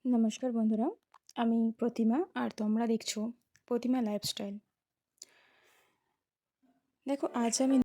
নমস্কার বন্ধুরা, আমি প্রতিমা আর তোমরা দেখছো প্রতিমা লাইফস্টাইল। দেখো আজ আমি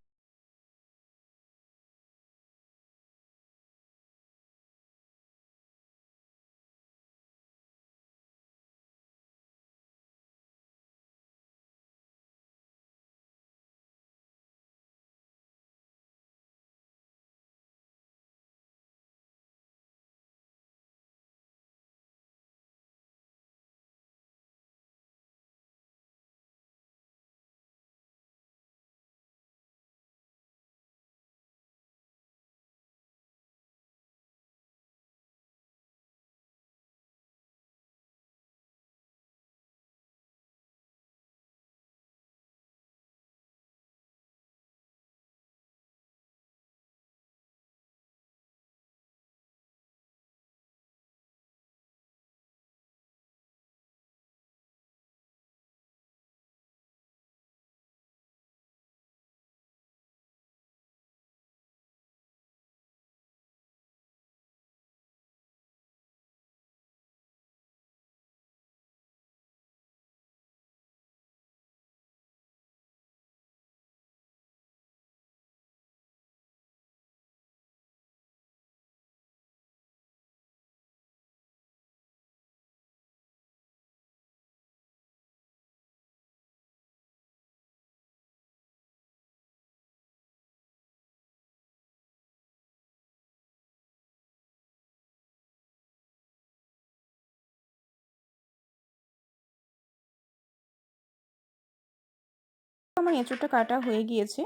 আমার এঁচোড়টা কাটা হয়ে গিয়েছে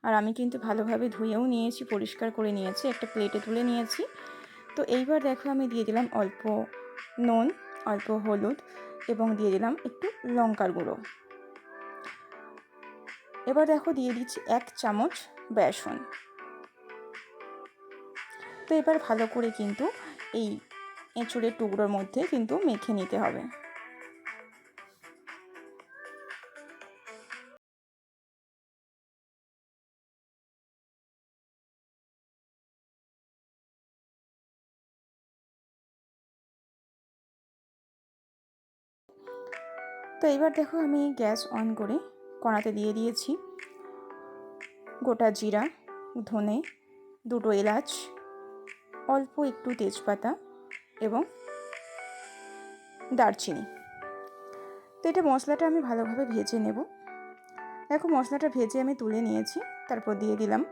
আর আমি কিন্তু ভালোভাবে ধুয়েও নিয়েছি, পরিষ্কার করে নিয়েছি, একটা প্লেটে তুলে নিয়েছি। তো এইবার দেখো আমি দিয়ে দিলাম অল্প নুন, অল্প হলুদ এবং দিয়ে দিলাম একটু লঙ্কার গুঁড়ো। এবার দেখো দিয়ে দিচ্ছি 1 চামচ বেসন। তো এবার ভালো করে কিন্তু এই এঁচোড়ের টুকরোর মধ্যে কিন্তু মেখে নিতে হবে। তো এবার দেখো আমি গ্যাস অন করে কড়াতে দিয়ে দিয়েছি গোটা জিরা, ধনে, 2টো এলাচ, অল্প একটু তেজপাতা এবং দারচিনি। তো এটা মশলাটা আমি ভালোভাবে ভেজে নেব। দেখো মশলাটা ভেজে আমি তুলে নিয়েছি। তারপর দিয়ে দিলাম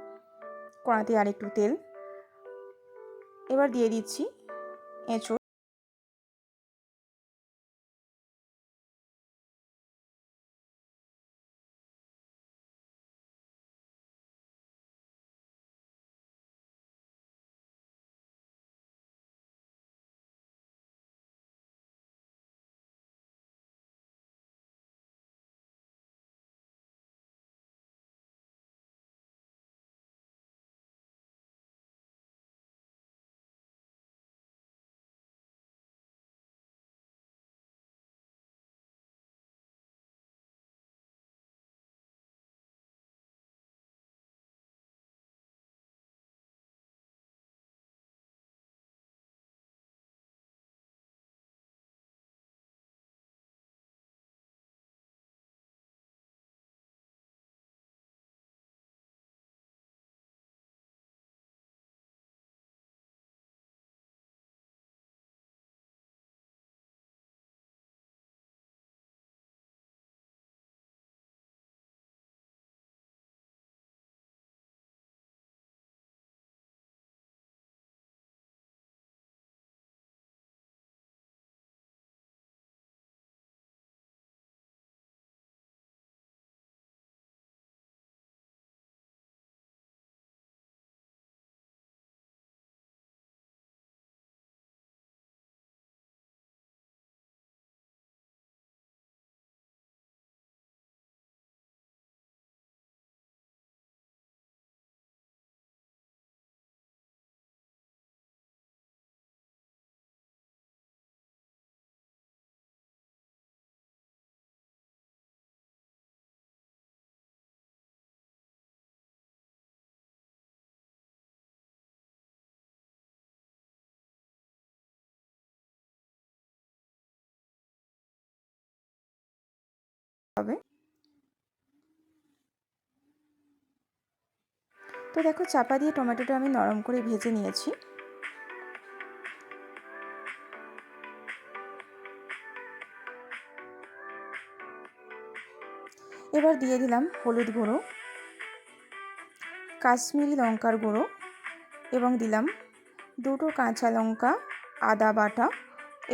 কড়াতে আর একটু তেল। এবার দিয়ে দিচ্ছি এঁচোড়। হবে। তো দেখো চাপা দিয়ে টমেটোটা আমি নরম করে ভেজে নিয়েছি। এবার দিয়ে দিলাম হলুদ গুঁড়ো, কাশ্মীরি লঙ্কার গুঁড়ো এবং দিলাম 2টো কাঁচা লঙ্কা, আদা বাটা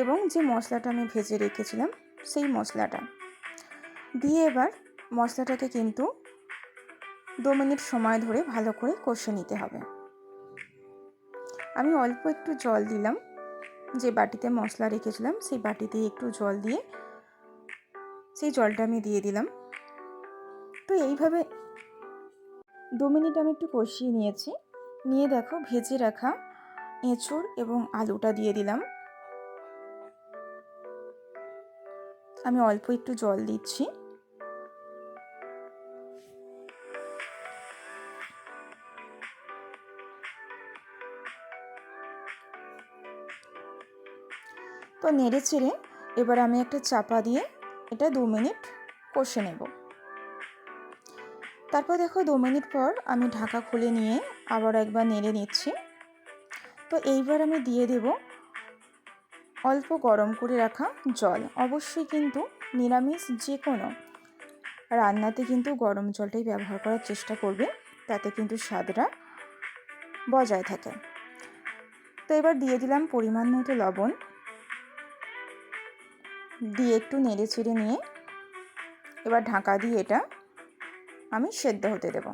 এবং যে মশলাটা আমি ভেজে রেখেছিলাম সেই মশলাটা দিয়ে এবার মশলাটাকে কিন্তু 2 মিনিট সময় ধরে ভালো করে কষে নিতে হবে। আমি অল্প একটু জল দিলাম, যে বাটিতে মশলা রেখেছিলাম সেই বাটিতে একটু জল দিয়ে সেই জলটা আমি দিয়ে দিলাম। তো এইভাবে 2 মিনিট আমি একটু কষিয়ে নিয়েছি। নিয়ে দেখো ভেজে রাখা এঁচোড় এবং আলুটা দিয়ে দিলাম। আমি অল্প একটু জল দিচ্ছি। তো নেড়ে চেড়ে এবার আমি একটা চাপা দিয়ে এটা 2 মিনিট কষে নেব। তারপর দেখো 2 মিনিট পর আমি ঢাকা খুলে নিয়ে আবার একবার নেড়ে নিচ্ছি। তো এইবার আমি দিয়ে দেব অল্প গরম করে রাখা জল। অবশ্যই কিন্তু নিরামিষ যে কোনো রান্নাতে কিন্তু গরম জলটাই ব্যবহার করার চেষ্টা করবে, তাতে কিন্তু স্বাদটা বজায় থাকে। তো এবার দিয়ে দিলাম পরিমাণ মতো লবণ, দিয়ে একটু নেড়ে চেড়ে নিয়ে এবার ঢাকা দিয়ে এটা আমি সেদ্ধ হতে দেব।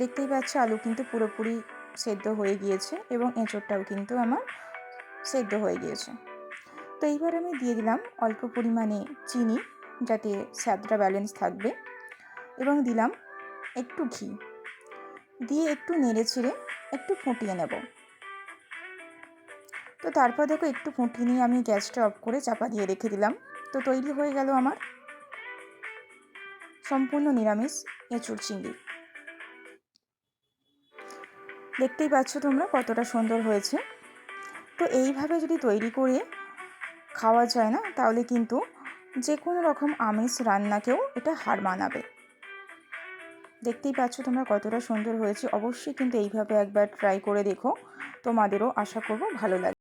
দেখতেই পাচ্ছ আলু কিন্তু পুরোপুরি সেদ্ধ হয়ে গিয়েছে এবং এঁচোড়টাও কিন্তু আমার সেদ্ধ হয়ে গিয়েছে। তো এইবার আমি দিয়ে দিলাম অল্প পরিমাণে চিনি, যাতে স্বাদটা ব্যালেন্স থাকবে, এবং দিলাম একটু ঘি, দিয়ে একটু নেড়ে চেড়ে একটু ফুটিয়ে নেব। তো তারপর দেখো একটু ফুটিয়ে নিয়ে আমি গ্যাসটা অফ করে চাপা দিয়ে রেখে দিলাম। তো তৈরি হয়ে গেল আমার সম্পূর্ণ নিরামিষ এঁচোড় চিংড়ি। দেখতেই পাচ্ছ তোমরা কতটা সুন্দর হয়েছে। তো এইভাবে যদি তৈরি করে খাওয়া যায় না, তাহলে কিন্তু যে কোনো রকম আমিষ রান্নাকেও এটা হার মানাবে। দেখতেই পাচ্ছ তোমরা কতটা সুন্দর হয়েছে। অবশ্যই কিন্তু এইভাবে একবার ট্রাই করে দেখো, তোমাদেরও আশা করব ভালো লাগবে।